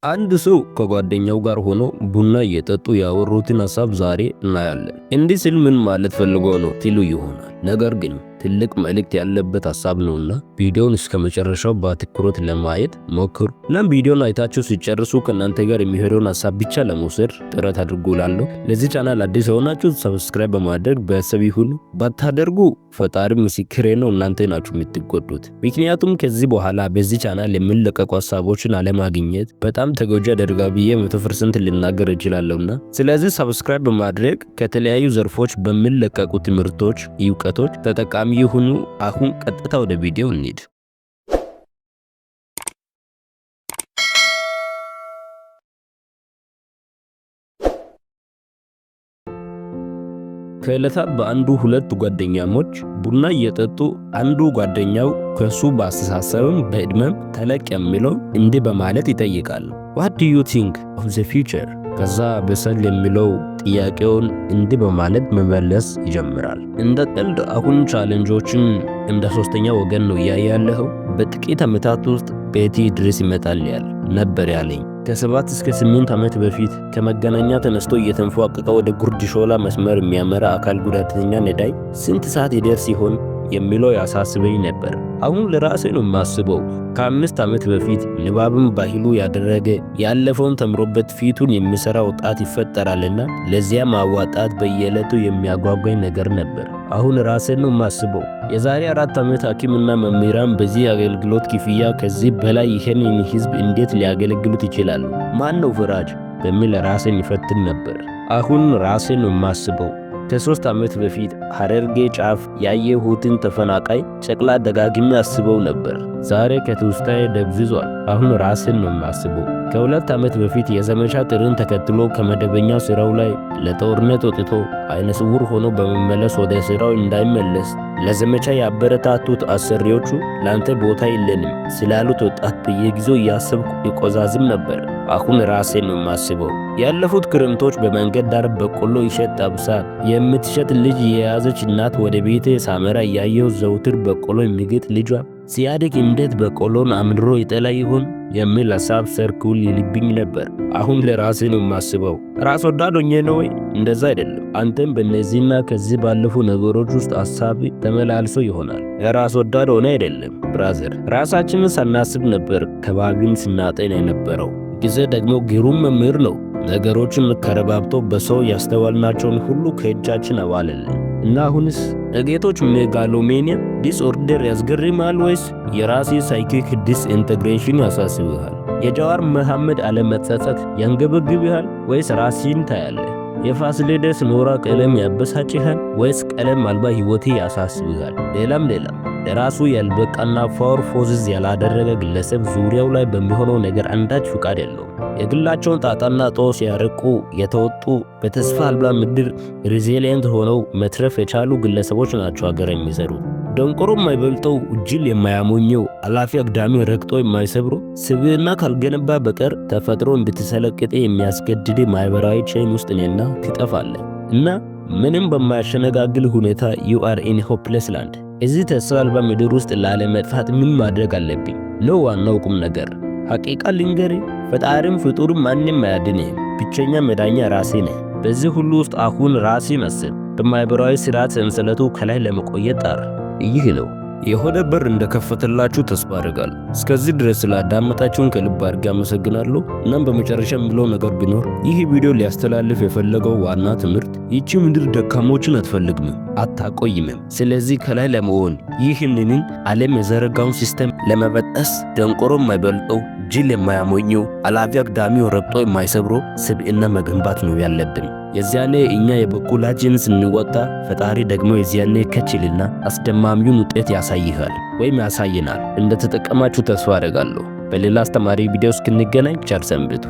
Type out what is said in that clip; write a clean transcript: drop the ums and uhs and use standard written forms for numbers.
አንድ ሰው ከጓደኛው ጋር ሆኖ ቡና እየጠጡ ያወሩትን ሐሳብ ዛሬ እናያለን። እንዲህ ሲል ምን ማለት ፈልጎ ነው ትሉ ይሆናል። ነገር ግን ትልቅ መልእክት ያለበት ሐሳብ ነውና ቪዲዮውን እስከ መጨረሻው በትኩረት ለማየት ሞክሩ። ቪዲዮውን አይታችሁ ሲጨርሱ ከእናንተ ጋር የሚሄደውን ሐሳብ ብቻ ለመውሰድ ጥረት አድርጉላለሁ። ለዚህ ቻናል አዲስ የሆናችሁ ሰብስክራይብ በማድረግ ቤተሰብ ይሁኑ። ባታደርጉ ፈጣሪ ምስክሬ ነው፣ እናንተ ናችሁ የምትጎዱት። ምክንያቱም ከዚህ በኋላ በዚህ ቻናል የሚለቀቁ ሐሳቦችን አለማግኘት በጣም ተጎጂ ያደርጋል ብዬ 100% ልናገር እችላለሁና፣ ስለዚህ ሰብስክራይብ በማድረግ ከተለያዩ ዘርፎች በሚለቀቁ ትምህርቶች፣ እውቀቶች ተጠቃሚ ይሁኑ። አሁን ቀጥታ ወደ ቪዲዮ እንሂድ። ከዕለታት በአንዱ ሁለት ጓደኛሞች ቡና እየጠጡ አንዱ ጓደኛው ከሱ በአስተሳሰብም በዕድሜም ተለቅ የሚለው እንዲህ በማለት ይጠይቃል። What do you think of the future? ከዛ በሰል የሚለው ጥያቄውን እንዲህ በማለት መመለስ ይጀምራል። እንደ ቀልድ አሁን ቻሌንጆችን እንደ ሶስተኛ ወገን ነው ያያለኸው። በጥቂት ዓመታት ውስጥ ቤቲ ድረስ ይመጣል ነበር ያለኝ። ከ7 እስከ 8 ዓመት በፊት ከመገናኛ ተነስቶ እየተንፏቀቀ ወደ ጉርድ ሾላ መስመር የሚያመራ አካል ጉዳተኛ ነዳይ ስንት ሰዓት ይደርስ ይሆን የሚለው ያሳስበኝ ነበር። አሁን ለራሴ ነው የማስበው። ከ5 ዓመት በፊት ንባብን ባህሉ ያደረገ ያለፈውን ተምሮበት ፊቱን የሚሰራ ወጣት ይፈጠራልና ለዚያ ማዋጣት በየዕለቱ የሚያጓጓኝ ነገር ነበር። አሁን ራሴን ነው የማስበው። የዛሬ 4 ዓመት ሐኪምና መምህራን በዚህ አገልግሎት ክፍያ ከዚህ በላይ ይህንን ህዝብ እንዴት ሊያገለግሉት ይችላሉ? ማን ነው ፈራጅ? በሚል ራሴን ይፈትን ነበር። አሁን ራሴን ነው የማስበው። ከ3 ዓመት በፊት ሐረርጌ ጫፍ ያየሁትን ተፈናቃይ ጨቅላ ደጋግሜ አስበው ነበር። ዛሬ ከትውስታዬ ደብዝዟል። አሁን ራሴን ነው የማስበው። ከ2 ዓመት በፊት የዘመቻ ጥሪን ተከትሎ ከመደበኛ ስራው ላይ ለጦርነት ወጥቶ አይነ ስውር ሆኖ በመመለስ ወደ ስራው እንዳይመለስ ለዘመቻ ያበረታቱት አሰሪዎቹ ላንተ ቦታ የለንም ስላሉት ወጣት በየጊዜው እያሰብኩ ይቆዛዝም ነበር። አሁን ራሴን ነው የማስበው። ያለፉት ክረምቶች በመንገድ ዳር በቆሎ ይሸጥ ጠብሳ የምትሸጥ ልጅ የያዘች እናት ወደ ቤቴ ሳመራ እያየው ዘውትር በቆሎ የሚግጥ ልጇ ሲያድግ እንዴት በቆሎን አምድሮ ይጠላ ይሆን የሚል ሐሳብ ሰርኩል ይልብኝ ነበር። አሁን ለራሴ ነው የማስበው። ራስ ወዳድ ሆኜ ነው ወይ? እንደዛ አይደለም። አንተም በእነዚህና ከዚህ ባለፉ ነገሮች ውስጥ ሐሳብ ተመላልሶ ይሆናል። የራስ ወዳድ ሆነ አይደለም ብራዘር። ራሳችንን ሳናስብ ነበር ከባቢን ስናጠን የነበረው። ጊዜ ደግሞ ግሩም መምህር ነው። ነገሮችን ከረባብቶ በሰው ያስተዋልናቸውን ሁሉ ከእጃችን አዋለልን እና አሁንስ ነጌቶች ሜጋሎሜኒያ ዲስኦርደር ያስገርማል ወይስ የራሴ ሳይኪክ ዲስኢንተግሬሽን ያሳስብሃል? የጃዋር መሐመድ አለመጸጸት ያንገበግብሃል ወይስ ራስህን ታያለህ? የፋሲለደስ ኖራ ቀለም ያበሳጭሃል ወይስ ቀለም አልባ ህይወቴ ያሳስብሃል? ሌላም ለራሱ ያልበቃና ፋወር ፎዝዝ ያላደረገ ግለሰብ ዙሪያው ላይ በሚሆነው ነገር አንዳች ፍቃድ የለውም። የግላቸውን ጣጣና ጦስ ያርቁ የተወጡ በተስፋ አልባ ምድር ሪዚሊየንት ሆነው መትረፍ የቻሉ ግለሰቦች ናቸው ሀገር የሚሰሩ። ደንቆሮ የማይበልጠው ጅል የማያሞኘው አላፊ አግዳሚ ረግጦ የማይሰብሩ ስብዕና ካልገነባ በቀር ተፈጥሮ እንድትሰለቅጥ የሚያስገድድ ማህበራዊ ቼን ውስጥ ነና ትጠፋለህ እና ምንም በማያሸነጋግል ሁኔታ you are in hopeless land። እዚህ ተስፋ አልባ ምድር ውስጥ ላለመጥፋት ምን ማድረግ አለብኝ ነው ዋናው ቁም ነገር። ሐቂቃ ልንገር፣ ፈጣሪም ፍጡርም ማንም አያድንህም። ብቸኛ መዳኛ ራሴ ነህ። በዚህ ሁሉ ውስጥ አሁን ራሴ መስል በማህበራዊ ስርዓት ሰንሰለቱ ከላይ ለመቆየት ጣር። ይህ ነው የሆነ በር እንደከፈተላችሁ ተስፋ አደርጋለሁ። እስከዚህ ድረስ ስላዳመጣችሁን ከልብ አድርጌ አመሰግናለሁ። እናም በመጨረሻ የምለው ነገር ቢኖር ይህ ቪዲዮ ሊያስተላልፍ የፈለገው ዋና ትምህርት ይቺ ምድር ደካሞችን አትፈልግም አታቆይምም። ስለዚህ ከላይ ለመሆን ይህንን ዓለም የዘረጋውን ሲስተም ለመበጠስ ደንቆሮ የማይበልጠው ጅል የማያሞኘው አላፊ አግዳሚው ረግጦ የማይሰብረው ስብዕና መገንባት ነው ያለብን። የዚያኔ እኛ የበኩላችን ስንወጣ ፈጣሪ ደግሞ የዚያኔ ከችልና አስደማሚውን ውጤት ያሳይሃል ወይም ያሳየናል። እንደተጠቀማችሁ ተስፋ አደርጋለሁ። በሌላ አስተማሪ ቪዲዮ እስክንገናኝ ቸር ሰንብቱ።